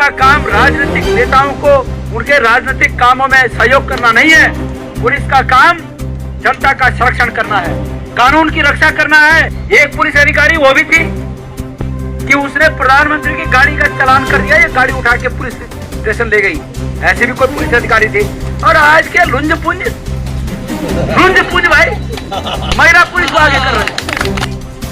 का काम राजनीतिक नेताओं को उनके राजनीतिक कामों में सहयोग करना नहीं है। पुलिस का काम जनता का संरक्षण करना है, कानून की रक्षा करना है। एक पुलिस अधिकारी वो भी थी कि उसने प्रधानमंत्री की गाड़ी का चालान कर दिया, ये गाड़ी उठा के पुलिस स्टेशन ले गई। ऐसे भी कोई पुलिस अधिकारी थे। और आज के लुंज पुंज भाई महिला पुलिस को आगे कर रहे हैं।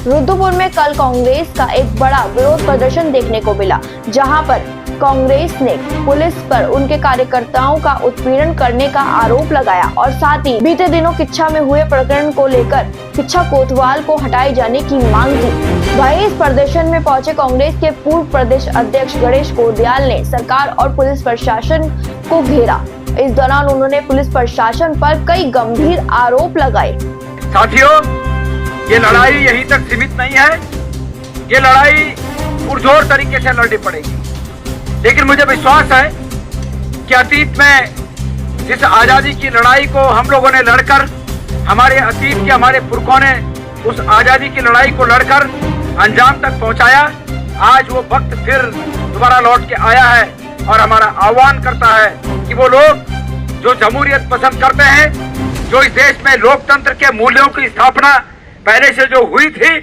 रुद्रपुर में कल कांग्रेस का एक बड़ा विरोध प्रदर्शन देखने को मिला, जहां पर कांग्रेस ने पुलिस पर उनके कार्यकर्ताओं का उत्पीड़न करने का आरोप लगाया और साथ ही बीते दिनों किच्छा में हुए प्रकरण को लेकर किच्छा कोतवाल को हटाए जाने की मांग की। वहीं इस प्रदर्शन में पहुंचे कांग्रेस के पूर्व प्रदेश अध्यक्ष गणेश कोडियाल ने सरकार और पुलिस प्रशासन को घेरा। इस दौरान उन्होंने पुलिस प्रशासन पर कई गंभीर आरोप लगाए। साथियों, ये लड़ाई यहीं तक सीमित नहीं है, ये लड़ाई पुरजोर तरीके से लड़नी पड़ेगी। लेकिन मुझे विश्वास है कि अतीत में जिस आजादी की लड़ाई को हम लोगों ने लड़कर, हमारे अतीत के हमारे पुरखों ने उस आजादी की लड़ाई को लड़कर अंजाम तक पहुंचाया, आज वो वक्त फिर दोबारा लौट के आया है और हमारा आह्वान करता है कि वो लोग जो जमहूरियत पसंद करते हैं, जो इस देश में लोकतंत्र के मूल्यों की स्थापना पहले से जो हुई थी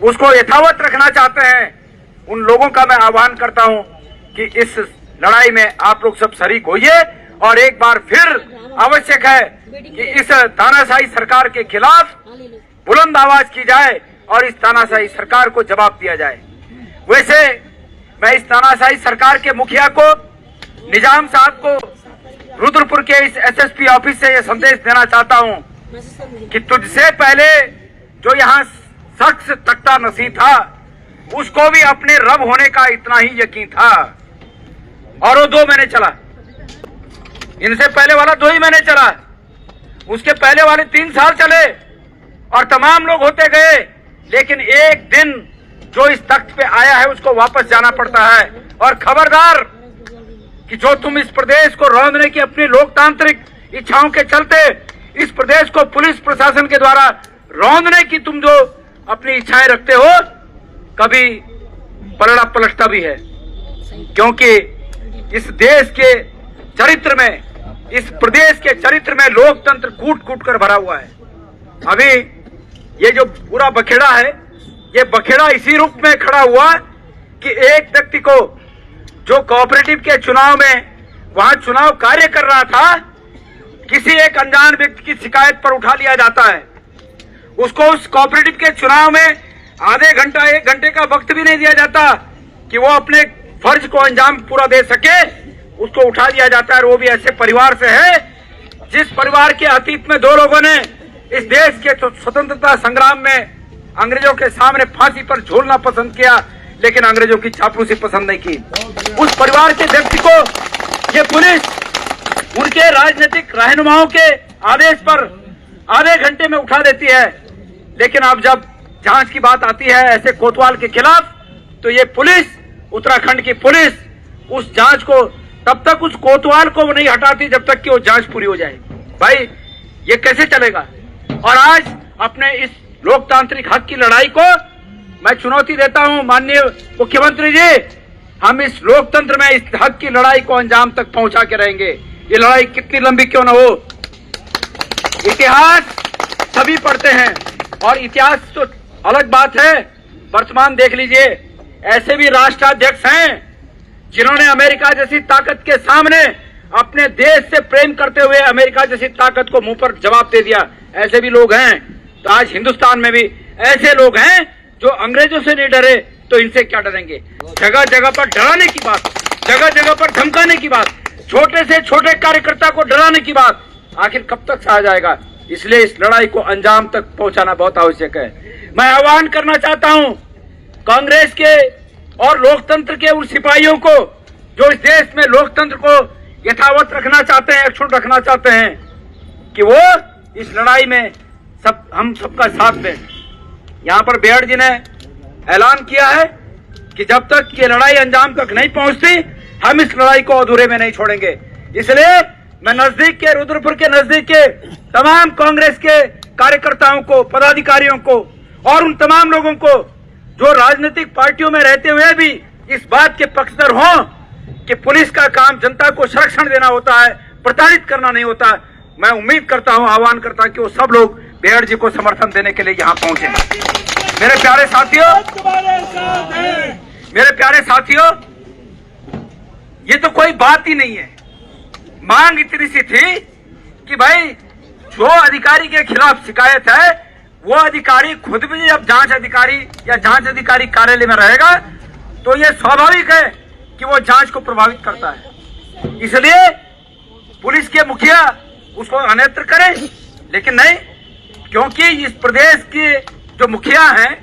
उसको यथावत रखना चाहते हैं, उन लोगों का मैं आह्वान करता हूं कि इस लड़ाई में आप लोग सब शरीक होइए और एक बार फिर आवश्यक है कि इस तानाशाही सरकार के खिलाफ बुलंद आवाज की जाए और इस तानाशाही सरकार को जवाब दिया जाए। वैसे मैं इस तानाशाही सरकार के मुखिया को, निजाम साहब को, रुद्रपुर के इस एसएसपी ऑफिस से यह संदेश देना चाहता हूं कि तुझसे पहले जो यहाँ शख्स तख्ता नसीं था, उसको भी अपने रब होने का इतना ही यकीन था और वो 2 महीने चला। इनसे पहले वाला 2 ही महीने चला, उसके पहले वाले 3 साल चले और तमाम लोग होते गए। लेकिन एक दिन जो इस तख्त पे आया है उसको वापस जाना पड़ता है। और खबरदार कि जो तुम इस प्रदेश को रौंदने की अपनी लोकतांत्रिक इच्छाओं के चलते इस प्रदेश को पुलिस प्रशासन के द्वारा रौंदने की तुम जो अपनी इच्छाएं रखते हो, कभी पलड़ा पलटता भी है। क्योंकि इस देश के चरित्र में, इस प्रदेश के चरित्र में लोकतंत्र कूट कूट कर भरा हुआ है। अभी ये जो पूरा बखेड़ा है, ये बखेड़ा इसी रूप में खड़ा हुआ कि एक व्यक्ति को जो कोऑपरेटिव के चुनाव में वहां चुनाव कार्य कर रहा था, किसी एक अनजान व्यक्ति की शिकायत पर उठा लिया जाता है। उसको उस कोऑपरेटिव के चुनाव में आधे घंटा 1 घंटे का वक्त भी नहीं दिया जाता कि वो अपने फर्ज को अंजाम पूरा दे सके, उसको उठा दिया जाता है। वो भी ऐसे परिवार से है जिस परिवार के अतीत में 2 लोगों ने इस देश के स्वतंत्रता संग्राम में अंग्रेजों के सामने फांसी पर झूलना पसंद किया, लेकिन अंग्रेजों की चापलूसी पसंद नहीं की। उस परिवार के व्यक्ति को ये पुलिस उनके राजनीतिक रहनुमाओं के आदेश पर आधे घंटे में उठा देती है। लेकिन अब जब जांच की बात आती है ऐसे कोतवाल के खिलाफ, तो ये पुलिस, उत्तराखंड की पुलिस, उस जांच को तब तक उस कोतवाल को नहीं हटाती जब तक कि वो जांच पूरी हो जाए। भाई ये कैसे चलेगा? और आज अपने इस लोकतांत्रिक हक की लड़ाई को मैं चुनौती देता हूं, माननीय मुख्यमंत्री जी, हम इस लोकतंत्र में इस हक की लड़ाई को अंजाम तक पहुंचा के रहेंगे। ये लड़ाई कितनी लंबी क्यों न हो। इतिहास सभी पढ़ते हैं और इतिहास तो अलग बात है, वर्तमान देख लीजिए। ऐसे भी राष्ट्राध्यक्ष हैं जिन्होंने अमेरिका जैसी ताकत के सामने अपने देश से प्रेम करते हुए अमेरिका जैसी ताकत को मुंह पर जवाब दे दिया। ऐसे भी लोग हैं। तो आज हिंदुस्तान में भी ऐसे लोग हैं जो अंग्रेजों से नहीं डरे, तो इनसे क्या डरेंगे। जगह जगह पर डराने की बात, जगह जगह पर धमकाने की बात, छोटे से छोटे कार्यकर्ता को डराने की बात, आखिर कब तक सहा जाएगा। इसलिए इस लड़ाई को अंजाम तक पहुंचाना बहुत आवश्यक है। मैं आह्वान करना चाहता हूं कांग्रेस के और लोकतंत्र के उन सिपाहियों को जो इस देश में लोकतंत्र को यथावत रखना चाहते हैं, अक्षुण्ण रखना चाहते हैं, कि वो इस लड़ाई में हम सबका साथ दें। यहाँ पर बेहड़ जी ने ऐलान किया है कि जब तक ये लड़ाई अंजाम तक नहीं पहुंचती, हम इस लड़ाई को अधूरे में नहीं छोड़ेंगे। इसलिए मैं नजदीक के, रुद्रपुर के नजदीक के तमाम कांग्रेस के कार्यकर्ताओं को, पदाधिकारियों को और उन तमाम लोगों को जो राजनीतिक पार्टियों में रहते हुए भी इस बात के पक्षधर हों कि पुलिस का काम जनता को संरक्षण देना होता है, प्रताड़ित करना नहीं होता। मैं उम्मीद करता हूं, आह्वान करता हूं कि वो सब लोग बेहड़ जी को समर्थन देने के लिए यहां पहुंचे। मेरे प्यारे साथियों, ये तो कोई बात ही नहीं है। मांग इतनी सी थी कि भाई जो अधिकारी के खिलाफ शिकायत है वो अधिकारी खुद भी जब जांच अधिकारी या जांच अधिकारी कार्यालय में रहेगा तो ये स्वाभाविक है कि वो जांच को प्रभावित करता है। इसलिए पुलिस के मुखिया उसको अन्यत्र करें, लेकिन नहीं, क्योंकि इस प्रदेश के जो मुखिया हैं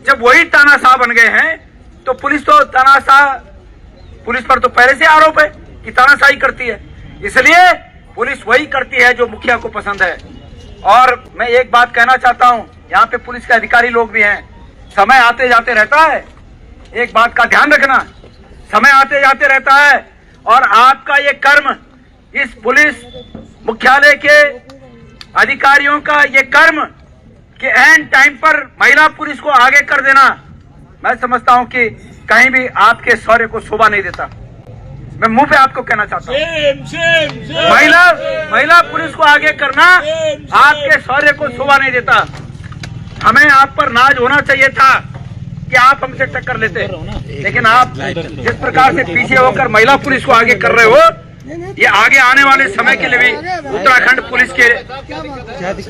जब वही तानाशाह बन गए हैं तो पुलिस पर तो पहले से आरोप है कि तानाशाही करती है। इसलिए पुलिस वही करती है जो मुखिया को पसंद है। और मैं एक बात कहना चाहता हूं, यहाँ पे पुलिस के अधिकारी लोग भी हैं, समय आते जाते रहता है, एक बात का ध्यान रखना, समय आते जाते रहता है और आपका ये कर्म, इस पुलिस मुख्यालय के अधिकारियों का ये कर्म कि एंड टाइम पर महिला पुलिस को आगे कर देना, मैं समझता हूं कि कहीं भी आपके शौर्य को शोभा नहीं देता। मैं मुंह पे आपको कहना चाहता हूं, महिला पुलिस को आगे करना आपके शौर्य को शोभा नहीं देता। हमें आप पर नाज होना चाहिए था कि आप हमसे टक्कर लेते, लेकिन आप जिस प्रकार से पीछे होकर महिला पुलिस को आगे कर रहे हो, ये आगे आने वाले समय के लिए भी उत्तराखंड पुलिस के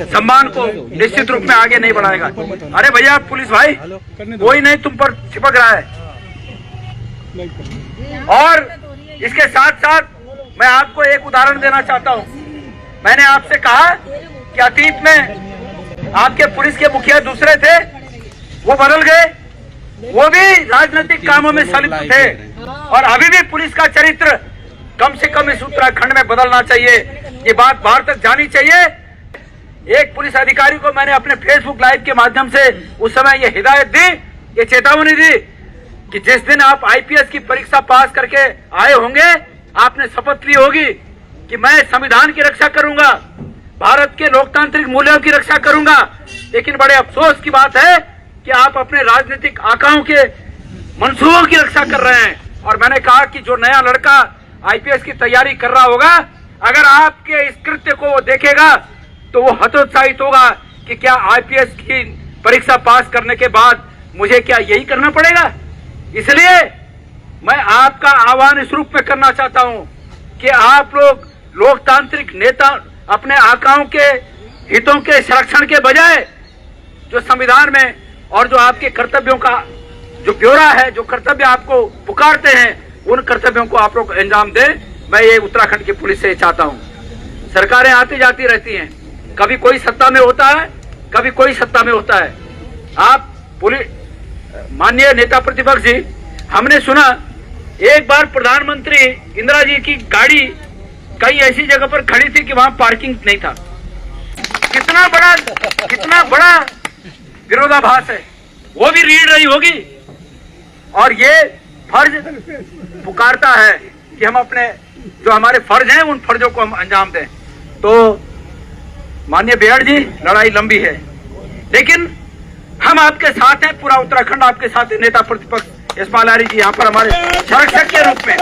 सम्मान को निश्चित रूप में आगे नहीं बढ़ाएगा। अरे भैया पुलिस भाई, कोई नहीं तुम पर चिपक रहा है। और इसके साथ साथ मैं आपको एक उदाहरण देना चाहता हूं। मैंने आपसे कहा कि अतीत में आपके पुलिस के मुखिया दूसरे थे, वो बदल गए, वो भी राजनीतिक कामों में संलिप्त थे, और अभी भी पुलिस का चरित्र कम से कम इस उत्तराखंड में बदलना चाहिए। ये बात बाहर तक जानी चाहिए। एक पुलिस अधिकारी को मैंने अपने फेसबुक लाइव के माध्यम से उस समय ये हिदायत दी, ये चेतावनी दी कि जिस दिन आप आईपीएस की परीक्षा पास करके आए होंगे, आपने शपथ ली होगी कि मैं संविधान की रक्षा करूंगा, भारत के लोकतांत्रिक मूल्यों की रक्षा करूंगा। लेकिन बड़े अफसोस की बात है कि आप अपने राजनीतिक आकाओं के मंसूबों की रक्षा कर रहे हैं। और मैंने कहा कि जो नया लड़का आईपीएस की तैयारी कर रहा होगा, अगर आपके इस कृत्य को वो देखेगा तो वो हतोत्साहित होगा कि क्या आईपीएस की परीक्षा पास करने के बाद मुझे क्या यही करना पड़ेगा। इसलिए मैं आपका आह्वान इस रूप में करना चाहता हूं कि आप लोग लोकतांत्रिक नेता अपने आकाओं के हितों के संरक्षण के बजाय जो संविधान में और जो आपके कर्तव्यों का जो ब्यौरा है, जो कर्तव्य आपको पुकारते हैं, उन कर्तव्यों को आप लोग अंजाम दें। मैं ये उत्तराखंड की पुलिस से चाहता हूं। सरकारें आती जाती रहती हैं, कभी कोई सत्ता में होता है, कभी कोई सत्ता में होता है। आप पुलिस माननीय नेता प्रतिपक्ष जी, हमने सुना एक बार प्रधानमंत्री इंदिरा जी की गाड़ी कई ऐसी जगह पर खड़ी थी कि वहां पार्किंग नहीं था। कितना बड़ा विरोधाभास है, वो भी रीढ़ रही होगी। और ये फर्ज पुकारता है कि हम अपने जो हमारे फर्ज हैं उन फर्जों को हम अंजाम दें। तो माननीय बेहड़ जी, लड़ाई लंबी है, लेकिन हम आपके साथ हैं, पूरा उत्तराखंड आपके साथ है। नेता प्रतिपक्ष यशपाल आर्य जी यहाँ पर हमारे संरक्षक के रूप में